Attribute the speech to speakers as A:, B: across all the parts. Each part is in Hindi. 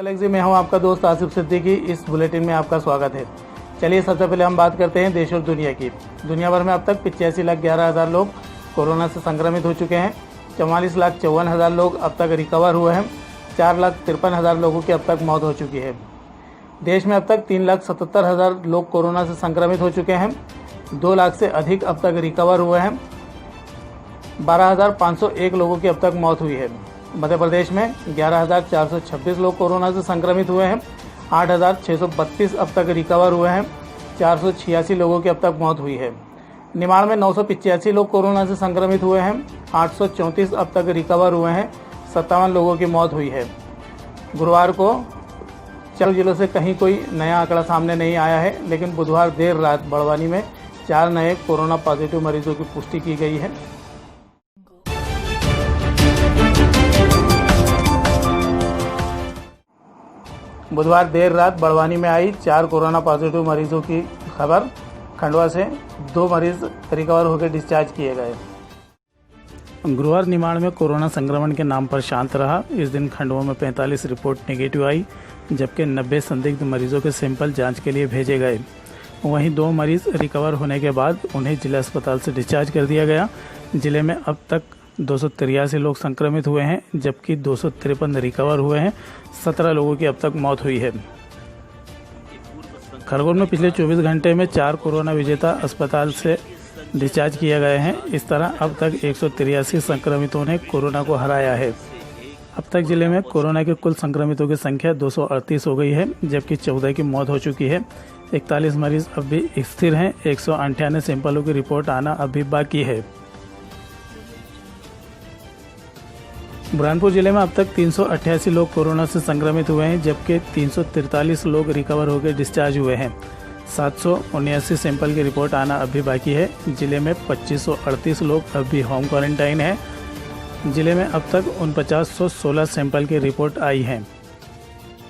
A: गैलेक्सी में हूँ आपका दोस्त आसिफ सिद्दीकी। इस बुलेटिन में आपका स्वागत है। चलिए सबसे पहले हम बात करते हैं देश और दुनिया की। दुनिया भर में अब तक 85,11,000 लोग कोरोना से संक्रमित हो चुके हैं। 44,54,000 लोग अब तक रिकवर हुए हैं। 4,53,000 लोगों की अब तक मौत हो चुकी है। देश में अब तक 3,77,000 लोग कोरोना से संक्रमित हो चुके हैं। 2 लाख से अधिक अब तक रिकवर हुए हैं। 12,501 लोगों की अब तक मौत हुई है। मध्य प्रदेश में 11,426 लोग कोरोना से संक्रमित हुए हैं। 8,632 अब तक रिकवर हुए हैं। 486 लोगों की अब तक मौत हुई है। निमाड़ में 985 लोग कोरोना से संक्रमित हुए हैं। 834 अब तक रिकवर हुए हैं। 57 लोगों की मौत हुई है। गुरुवार को 4 जिलों से कहीं कोई नया आंकड़ा सामने नहीं आया है, लेकिन बुधवार देर रात बड़वानी में 4 नए कोरोना पॉजिटिव मरीजों की पुष्टि की गई है। बुधवार देर रात बड़वानी में आई 4 कोरोना पॉजिटिव मरीजों की खबर। खंडवा से 2 मरीज रिकवर होकर डिस्चार्ज किए गए। गुरुवार निमाड़ में कोरोना संक्रमण के नाम पर शांत रहा। इस दिन खंडवा में 45 रिपोर्ट नेगेटिव आई, जबकि 90 संदिग्ध मरीजों के सैंपल जांच के लिए भेजे गए। वहीं 2 मरीज रिकवर होने के बाद उन्हें जिला अस्पताल से डिस्चार्ज कर दिया गया। जिले में अब तक 283 लोग संक्रमित हुए हैं, जबकि 253 रिकवर हुए हैं। 17 लोगों की अब तक मौत हुई है। खरगोन में पिछले 24 घंटे में 4 कोरोना विजेता अस्पताल से डिस्चार्ज किए गए हैं। इस तरह अब तक 183 संक्रमितों ने कोरोना को हराया है। अब तक जिले में कोरोना के कुल संक्रमितों की संख्या 238 हो गई है, जबकि 14 की मौत हो चुकी है। 41 मरीज अब भी स्थिर हैं। 198 सैंपलों की रिपोर्ट आना अभी बाकी है। बुरहानपुर जिले में अब तक 388 लोग कोरोना से संक्रमित हुए हैं, जबकि 343 लोग रिकवर होकर डिस्चार्ज हुए हैं। 779 सैंपल की रिपोर्ट आना अभी बाकी है। जिले में 2538 लोग अभी होम क्वारंटाइन हैं। जिले में अब तक 4916 सैंपल की रिपोर्ट आई है।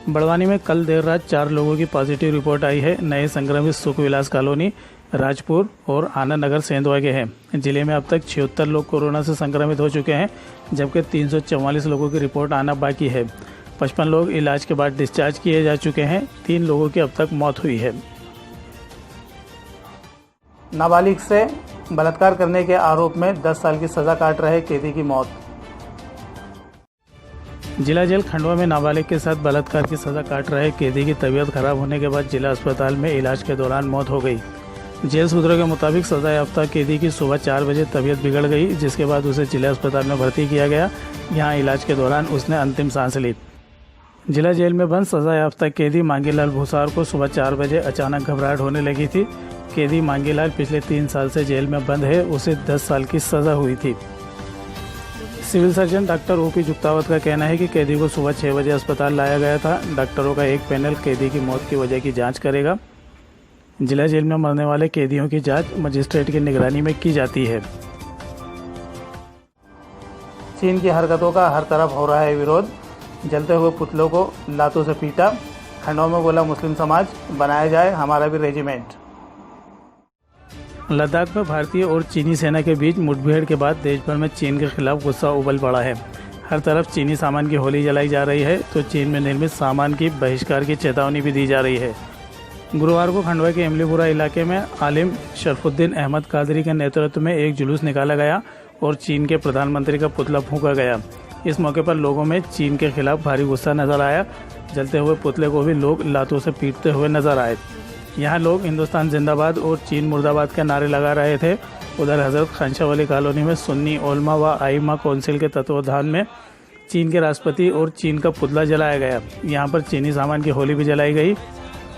A: बड़वानी में कल देर रात 4 लोगों की पॉजिटिव रिपोर्ट आई है। नए संक्रमित सुखविलास कॉलोनी, राजपुर और आनंद नगर सेंधवा के हैं। जिले में अब तक 76 लोग कोरोना से संक्रमित हो चुके हैं, जबकि 344 लोगों की रिपोर्ट आना बाकी है। 55 लोग इलाज के बाद डिस्चार्ज किए जा चुके हैं। 3 लोगों की अब तक मौत हुई है। नाबालिग से बलात्कार करने के आरोप में 10 साल की सजा काट रहे कैदी की मौत। जिला जेल खंडवा में नाबालिग के साथ बलात्कार की सजा काट रहे कैदी की तबीयत खराब होने के बाद जिला अस्पताल में इलाज के दौरान मौत हो गई। जेल सूत्रों के मुताबिक सजा याफ्ता कैदी की सुबह 4 बजे तबीयत बिगड़ गई, जिसके बाद उसे जिला अस्पताल में भर्ती किया गया। यहां इलाज के दौरान उसने अंतिम सांस ली। जिला जेल में बंद सजा याफ्ता कैदी मांगीलाल भूसार को सुबह 4 बजे अचानक घबराहट होने लगी थी। कैदी मांगीलाल पिछले 3 साल से जेल में बंद है। उसे 10 साल की सजा हुई थी। सिविल सर्जन डॉक्टर ओपी जुक्तावत का कहना है कि कैदी को सुबह 6 बजे अस्पताल लाया गया था। डॉक्टरों का एक पैनल कैदी की मौत की वजह की जांच करेगा। जिला जेल में मरने वाले कैदियों की जांच मजिस्ट्रेट की निगरानी में की जाती है। चीन की हरकतों का हर तरफ हो रहा है विरोध। जलते हुए पुतलों को लातों से पीटा। खंडवा में बोला मुस्लिम समाज, बनाया जाए हमारा भी रेजिमेंट। लद्दाख में भारतीय और चीनी सेना के बीच मुठभेड़ के बाद देश भर में चीन के खिलाफ गुस्सा उबल पड़ा है। हर तरफ चीनी सामान की होली जलाई जा रही है, तो चीन में निर्मित सामान की बहिष्कार की चेतावनी भी दी जा रही है। गुरुवार को खंडवा के इमलीपुरा इलाके में आलिम शरफुद्दीन अहमद कादरी के नेतृत्व में एक जुलूस निकाला गया और चीन के प्रधानमंत्री का पुतला फूंका गया। इस मौके पर लोगों में चीन के खिलाफ भारी गुस्सा नजर आया। जलते हुए पुतले को भी लोग लातों से पीटते हुए नजर आए। यहाँ लोग हिंदुस्तान जिंदाबाद और चीन मुर्दाबाद के नारे लगा रहे थे। उधर हजरत खानशाह वाली कॉलोनी में सुन्नी ओलमा व आइमा काउंसिल के तत्वावधान में चीन के राष्ट्रपति और चीन का पुतला जलाया गया। यहाँ पर चीनी सामान की होली भी जलाई गई।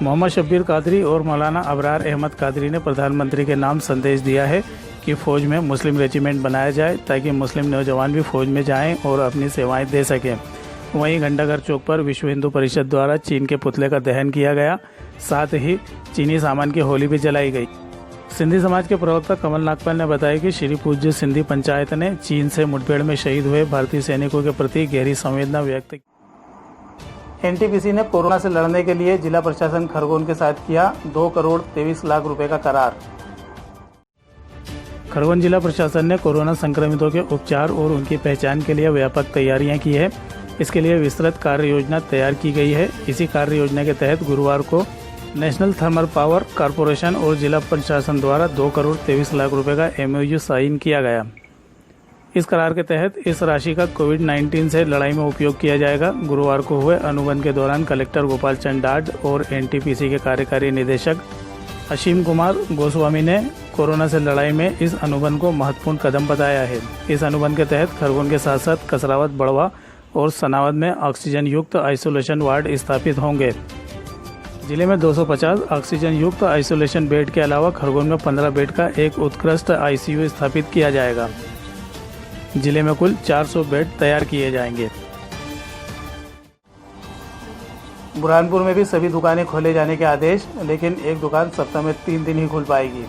A: मोहम्मद शब्बीर कादरी और मौलाना अबरार अहमद कादरी ने प्रधानमंत्री के नाम संदेश दिया है कि फ़ौज में मुस्लिम रेजिमेंट बनाया जाए, ताकि मुस्लिम नौजवान भी फ़ौज में जाएं और अपनी सेवाएं दे सकें। वहीं घंटाघर चौक पर विश्व हिंदू परिषद द्वारा चीन के पुतले का दहन किया गया। साथ ही चीनी सामान की होली भी जलाई गई। सिंधी समाज के प्रवक्ता कमल नागपाल ने बताया कि श्री पूज्य सिंधी पंचायत ने चीन से मुठभेड़ में शहीद हुए भारतीय सैनिकों के प्रति गहरी संवेदना व्यक्त की। एनटीपीसी ने कोरोना से लड़ने के लिए जिला प्रशासन खरगोन के साथ किया 2 करोड़ 23 लाख रुपए का करार। खरगोन जिला प्रशासन ने कोरोना संक्रमितों के उपचार और उनकी पहचान के लिए व्यापक तैयारियां की है। इसके लिए विस्तृत कार्य योजना तैयार की गई है। इसी कार्य योजना के तहत गुरुवार को नेशनल थर्मल पावर कॉरपोरेशन और जिला प्रशासन द्वारा 2 करोड़ 23 लाख रुपए का MOU साइन किया गया। इस करार के तहत इस राशि का कोविड-19 से लड़ाई में उपयोग किया जाएगा। गुरुवार को हुए अनुबंध के दौरान कलेक्टर गोपाल चंद डाड और NTPC के कार्यकारी निदेशक असीम कुमार गोस्वामी ने कोरोना से लड़ाई में इस अनुबंध को महत्वपूर्ण कदम बताया है। इस अनुबंध के तहत खरगोन के साथ साथ कसरावत, बड़वा और सनावद में ऑक्सीजन युक्त आइसोलेशन वार्ड स्थापित होंगे। जिले में 250 ऑक्सीजन युक्त आइसोलेशन बेड के अलावा खरगोन में 15 बेड का एक उत्कृष्ट ICU स्थापित किया जाएगा। जिले में कुल 400 बेड तैयार किए जाएंगे। बुरहानपुर में भी सभी दुकानें खोले जाने के आदेश, लेकिन एक दुकान सप्ताह में 3 दिन ही खुल पाएगी।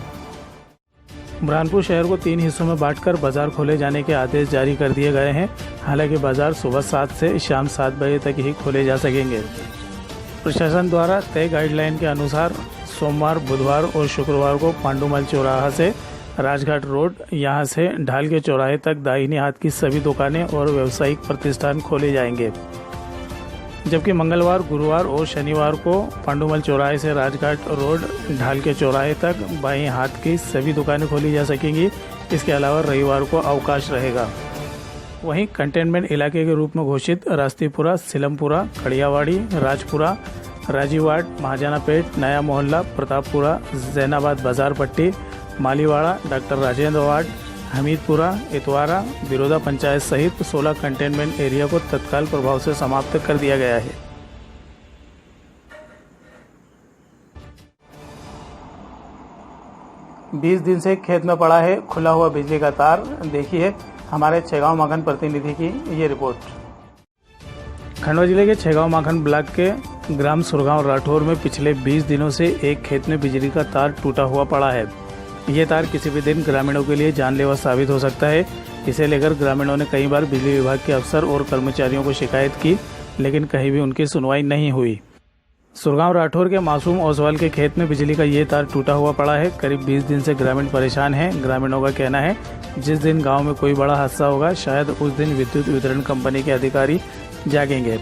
A: बुरहानपुर शहर को 3 हिस्सों में बांटकर बाजार खोले जाने के आदेश जारी कर दिए गए हैं। हालांकि बाजार सुबह 7 से शाम 7 बजे तक ही खोले जा सकेंगे। प्रशासन द्वारा तय गाइडलाइन के अनुसार सोमवार, बुधवार और शुक्रवार को पांडुमल चौराहा से राजघाट रोड, यहां से ढाल के चौराहे तक दाहिने हाथ की सभी दुकानें और व्यावसायिक प्रतिष्ठान खोले जाएंगे। जबकि मंगलवार, गुरुवार और शनिवार को पांडुमल चौराहे से राजघाट रोड, ढाल के चौराहे तक बाएं हाथ की सभी दुकानें खोली जा सकेंगी। इसके अलावा रविवार को अवकाश रहेगा। वहीं कंटेनमेंट इलाके के रूप में घोषित रास्तीपुरा, सिलमपुरा, खड़ियावाड़ी, राजपुरा, राजीवाड़, महाजनापेट, नया मोहल्ला, प्रतापपुरा, जैनाबाद बाजार पट्टी, मालीवाड़ा, डॉक्टर राजेंद्र वार्ड, हमीदपुरा, इतवारा, बिरोदा पंचायत सहित 16 कंटेनमेंट एरिया को तत्काल प्रभाव से समाप्त कर दिया गया है। बीस दिन से खेत में पड़ा है खुला हुआ बिजली का तार। देखिए हमारे छेगांव माखन प्रतिनिधि की ये रिपोर्ट। खंडवा जिले के छेगांव माखन ब्लॉक के ग्राम सुरगांव राठौर में पिछले 20 दिनों से एक खेत में बिजली का तार टूटा हुआ पड़ा है। ये तार किसी भी दिन ग्रामीणों के लिए जानलेवा साबित हो सकता है। इसे लेकर ग्रामीणों ने कई बार बिजली विभाग के अफसर और कर्मचारियों को शिकायत की, लेकिन कहीं भी उनकी सुनवाई नहीं हुई। सुरगांव राठौर के मासूम ओसवाल के खेत में बिजली का ये तार टूटा हुआ पड़ा है। करीब 20 दिन से ग्रामीण परेशान हैं। ग्रामीणों का कहना है जिस दिन गांव में कोई बड़ा हादसा होगा शायद उस दिन विद्युत वितरण कंपनी के अधिकारी जागेंगे।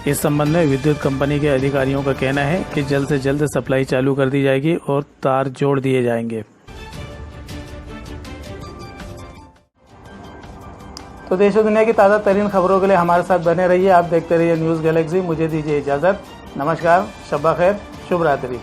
A: इस संबंध में विद्युत कंपनी के अधिकारियों का कहना है कि जल्द से जल्द सप्लाई चालू कर दी जाएगी और तार जोड़ दिए जाएंगे। तो देश और दुनिया की ताज़ा तरीन खबरों के लिए हमारे साथ बने रहिए। आप देखते रहिए न्यूज़ गैलेक्सी। मुझे दीजिए इजाज़त। नमस्कार, शब्बा खैर, शुभ रात्रि।